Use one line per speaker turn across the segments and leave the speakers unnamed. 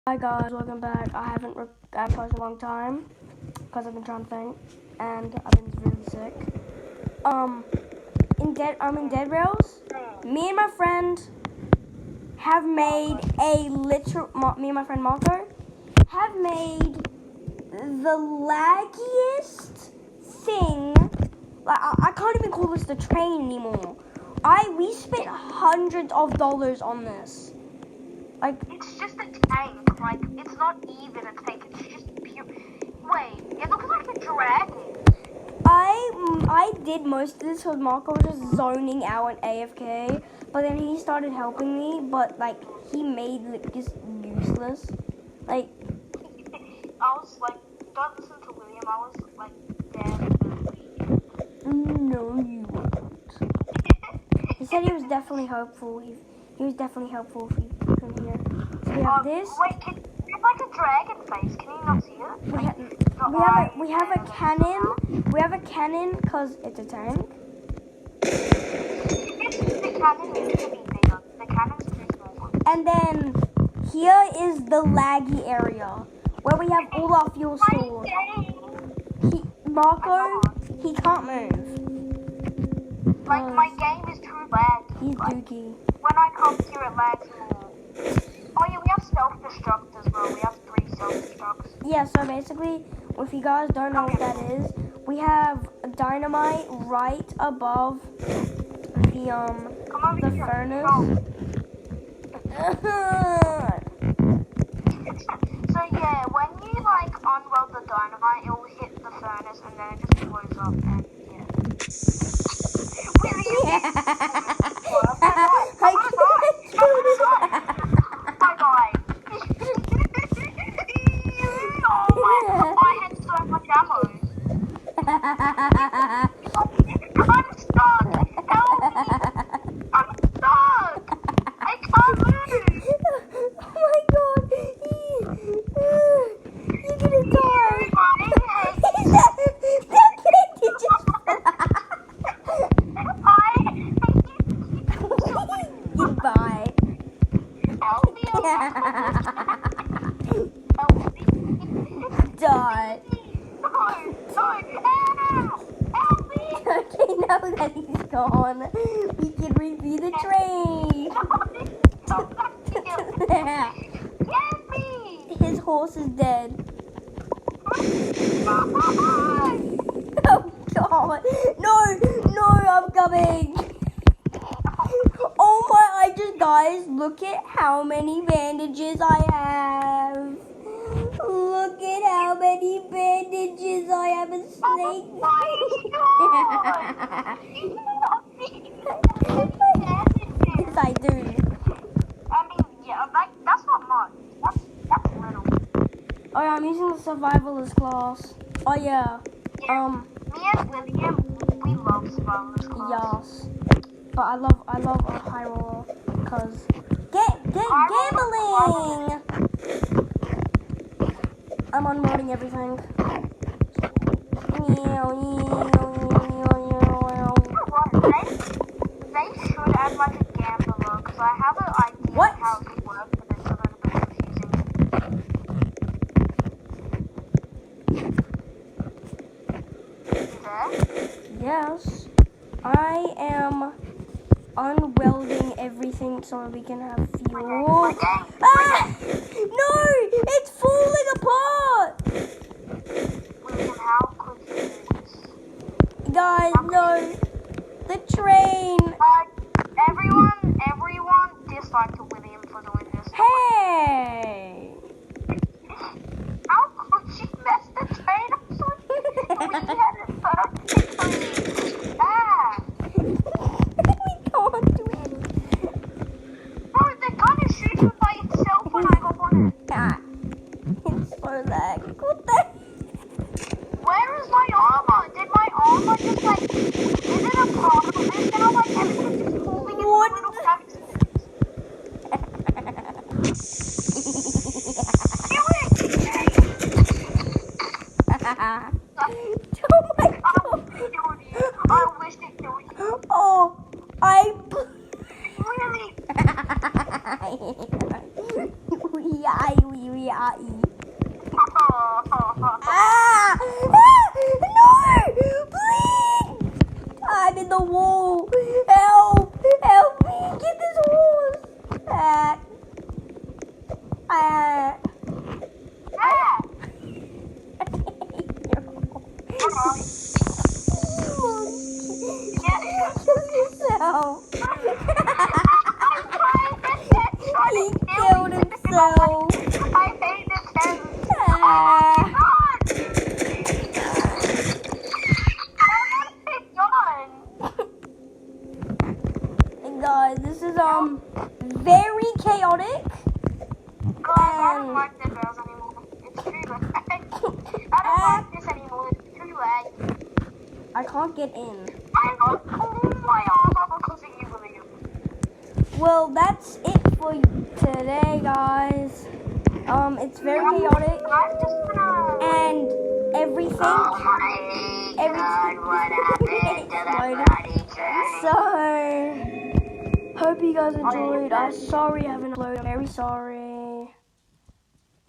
Hi guys, welcome back. I haven't posted in a long time because I've been trying to think and I've been really sick. I'm in Dead Rails. Me and my friend have made me and my friend Marco have made the laggiest thing. Like I can't even call this the train anymore. We spent hundreds of dollars on this. Like,
it's just a tank. Like, it's not even a tank. It's just pure. Wait, it looks like a dragon.
I did most of this because Marco was just zoning out and AFK, but then he started helping me, but like he made it just useless. Like,
I was like, don't listen to William. I was like, damn.
no, you won't. He said he was definitely helpful. He was definitely helpful if you couldn't hear. So we have this.
Wait, it's like a dragon face. Can you not see it?
We have a cannon. We have a cannon because it's a tank.
The cannon needs to be bigger. The cannon's too small.
And then here is the laggy area where we have all our fuel stored. Marco, he can't move.
Like, my game is too laggy.
He's dookie.
When I come here, it lags more. Oh yeah, we have self-destruct as well. We have 3 self-destructs.
Yeah, so basically, if you guys don't know what that is, we have dynamite right above the furnace.
So yeah, when you like unweld the dynamite, it will hit the furnace and then it just blows up and yeah. I had so much ammo. I'm stuck. Help me. I'm stuck. I can't move.
Oh my god. You're gonna die. Goodbye.
Help me.
Die.
Help me.
Okay, now that he's gone, we can review the train.
Get me.
His horse is dead. Oh god. No, I'm coming. Oh my, guys, look at how many bandages I have. Look at how many bandages I have. A snake. Yes, I do.
I mean, yeah, like, that's not much. That's little.
Oh yeah, I'm using the survivalist class. Oh yeah.
Me and William, we love survivalist class.
Yes. But I love a high roller because gambling. I'm unloading everything.
They should add like a gambler because I have an idea of how it could work, but it's a little bit confusing. You there?
Yes. I am unwelding everything so we can have fuel. Ah! No! It's falling apart!
William, how could you do this?
Guys, no. The train.
Everyone dislike to William for doing this.
Hey!
How could she mess the train up so we had it perfectly? Ah!
We can't do it.
Bro, the gun is shooting by itself when I go on it.
Ah, it's so lag. What the?
Where is my armor? Did my armor just like... Is it a part of this now? Like everything's just falling into little pieces. Do it!
Oh my god.
I wish it killed you.
Oh, I...
Really?
Yeah, R-E-R-E.
Oh.
Ah! Ah! No! Please! I'm in the wall. Help! Help me! Get this horse! Ah. Ah.
Yeah.
Kill yourself. He killed himself.
I hate this game.
Ah. And guys, this is very chaotic.
I don't like the girls anymore. It's too late. I don't like this anymore. It's too late.
I can't get in.
I got pulled my arm up because of you, William.
Well, that's it for today, guys. It's very chaotic
I'm just gonna.
and everything.
Oh my God, what happened to the bloody journey?
So, hope you guys enjoyed. I'm sorry I haven't uploaded. I'm very sorry.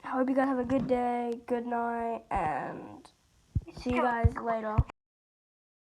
I hope you guys have a good day, good night, and see you guys later.